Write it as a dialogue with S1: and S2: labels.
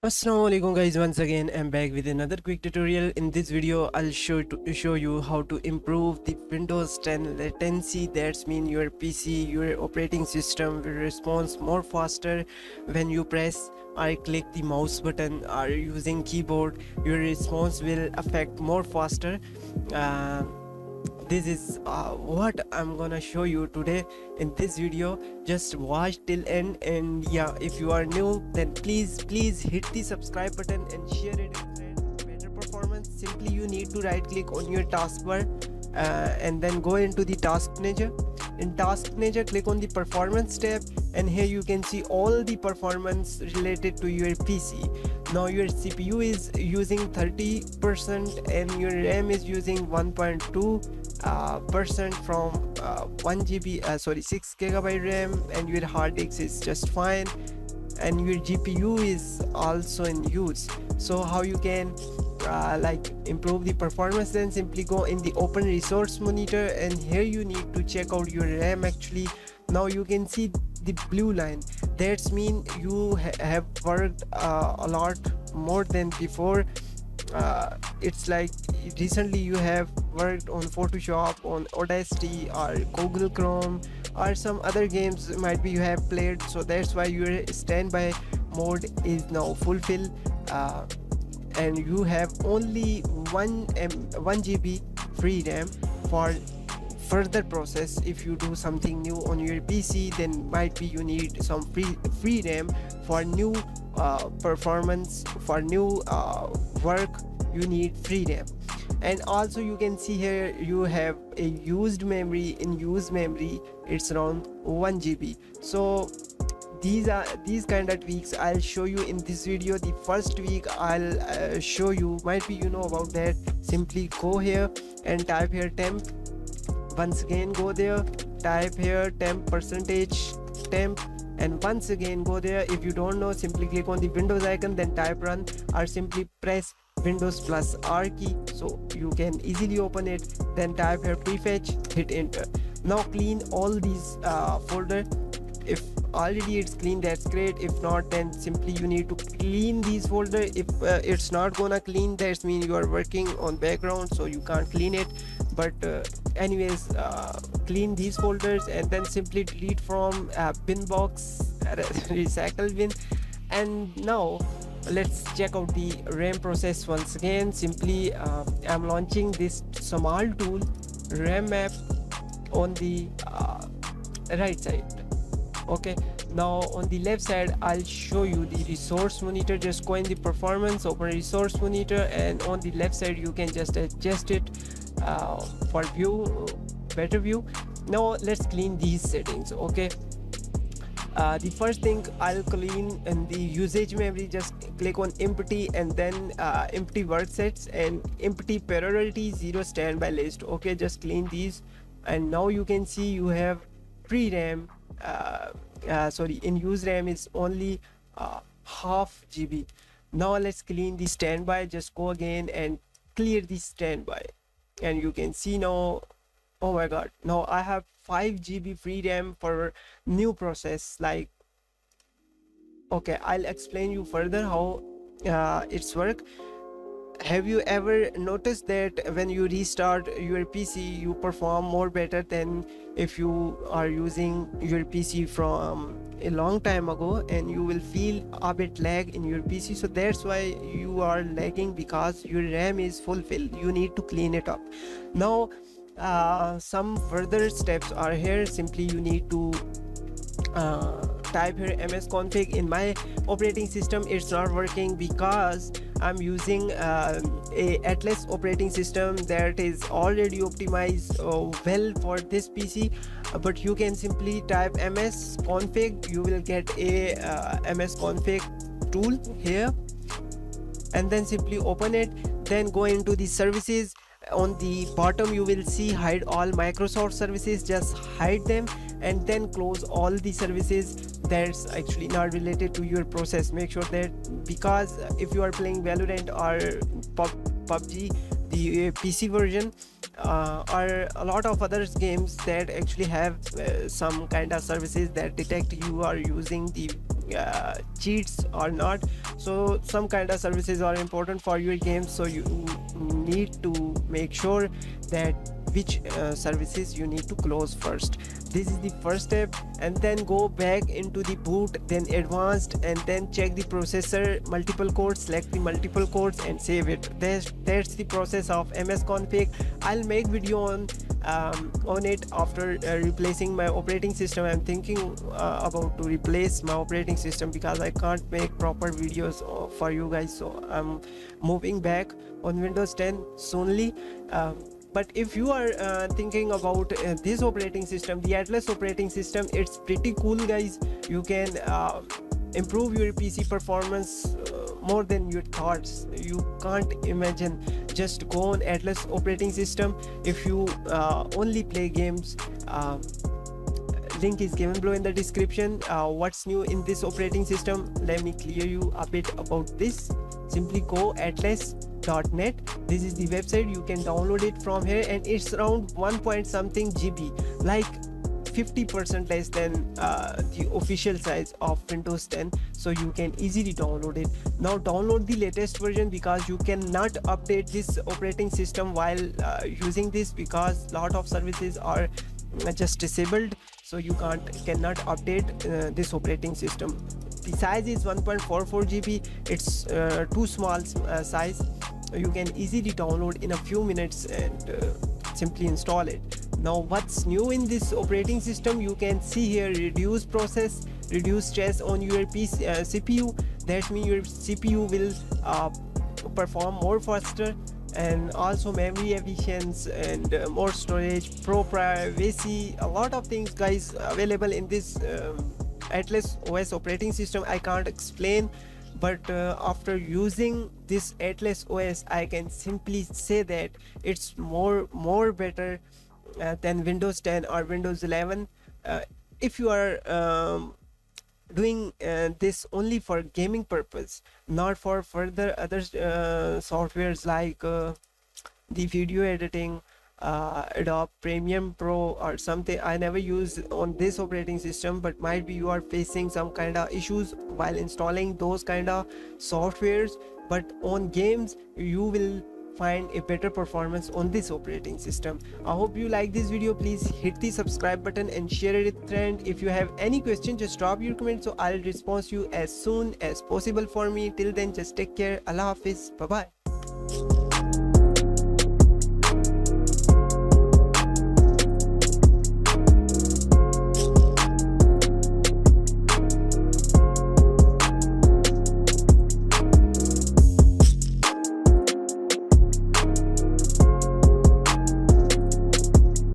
S1: Assalamualaikum guys, once again I'm back with another quick tutorial. In this video I'll show you how to improve the Windows 10 latency. That's mean your PC, your operating system will respond more faster when you press or click the mouse button or using keyboard. Your response will affect more faster. This is what I'm gonna show you today in this video. Just watch till end, and yeah, if you are new then please hit the subscribe button and share it with friends. Better performance, simply you need to right click on your taskbar and then go into the task manager. In task manager, click on the performance tab, and here you can see all the performance related to your PC. Now your CPU is using 30% and your RAM is using 1.2 percent from 1 GB, 6 gigabyte RAM, and your hard disk is just fine, and your GPU is also in use. So how you can improve the performance? Then simply go in the open resource monitor, and here you need to check out your RAM actually. Now you can see the blue line. That's mean you have worked a lot more than before. It's like recently you have worked on Photoshop, on Audacity or Google Chrome or some other games might be you have played, so that's why your standby mode is now fulfilled, and you have only 1 GB free RAM for further process. If you do something new on your PC, then might be you need some free RAM for new performance, for new work. You need free RAM. And also you can see here you have a used memory. In used memory it's around 1 GB. So these kind of tweaks I'll show you in this video. The first tweak I'll show you, might be you know about that. Simply go here and type here temp. Once again go there, type here temp percentage temp, and once again go there. If you don't know, simply click on the Windows icon, then type run, or simply press Windows plus R key so you can easily open it. Then type here prefetch, hit enter. Now clean all these folder. If already it's clean, that's great. If not, then simply you need to clean these folder. If it's not gonna clean, that means you are working on background, so you can't clean it. But anyways, clean these folders and then simply delete from bin box, recycle bin. And now let's check out the RAM process once again. Simply I'm launching this small tool, RAM map, on the right side. Okay, now on the left side I'll show you the resource monitor. Just go in the performance, open resource monitor, and on the left side you can just adjust it for view, better view. Now let's clean these settings. Okay, the first thing I'll clean in the usage memory. Just click on empty and then empty work sets and empty priority 0 standby list. Okay, just clean these, and now you can see you have free RAM. In use RAM is only half GB. Now let's clean the standby. Just go again and clear the standby, and you can see now, oh my god, now I have 5 GB free RAM for new process. Like, okay, I'll explain you further how it's work. Have you ever noticed that when you restart your PC you perform more better than if you are using your PC from a long time ago, and you will feel a bit lag in your PC? So that's why you are lagging, because your RAM is fulfilled. You need to clean it up. Now some further steps are here. Simply you need to type here msconfig. In my operating system it's not working because I'm using a Atlas operating system that is already optimized well for this PC. But you can simply type msconfig. You will get a msconfig tool here, and then simply open it. Then go into the services. On the bottom you will see hide all Microsoft services. Just hide them and then close all the services that's actually not related to your process. Make sure that, because if you are playing Valorant or PUBG, the PC version, or a lot of other games that actually have some kind of services that detect you are using the cheats or not. So some kind of services are important for your game, so you need to make sure that which services you need to close first. This is the first step, and then go back into the boot, then advanced, and then check the processor multiple cores, select the multiple cores and save it. That's the process of ms config. I'll make video on it after replacing my operating system. I'm thinking about to replace my operating system because I can't make proper videos for you guys, so I'm moving back on Windows 10 soonly. But if you are thinking about this operating system, the Atlas operating system, it's pretty cool, guys. You can improve your PC performance more than your thoughts. You can't imagine. Just go on Atlas operating system. If you only play games, link is given below in the description. What's new in this operating system? Let me clear you a bit about this. Simply go atlas.net. This is the website. You can download it from here, and it's around 1 point something GB, like 50% less than the official size of Windows 10, so you can easily download it. Now download the latest version, because you cannot update this operating system while using this, because lot of services are just disabled, so you cannot update this operating system. The size is 1.44 GB. It's too small size. You can easily download in a few minutes and simply install it. Now what's new in this operating system? You can see here reduce process, reduce stress on your CPU. That means your CPU will perform more faster, and also memory efficiency and more storage, pro privacy, a lot of things, guys, available in this Atlas OS operating system. I can't explain, but after using this Atlas OS, I can simply say that it's more better than Windows 10 or Windows 11. If you are doing this only for gaming purpose, not for further other softwares like the video editing, Adobe Premium Pro or something. I never use on this operating system, but might be you are facing some kind of issues while installing those kind of softwares. But on games, you will find a better performance on this operating system. I hope you like this video. Please hit the subscribe button and share it with friends. If you have any question, just drop your comment, so I'll respond to you as soon as possible for me. Till then, just take care. Allah Hafiz. Bye bye.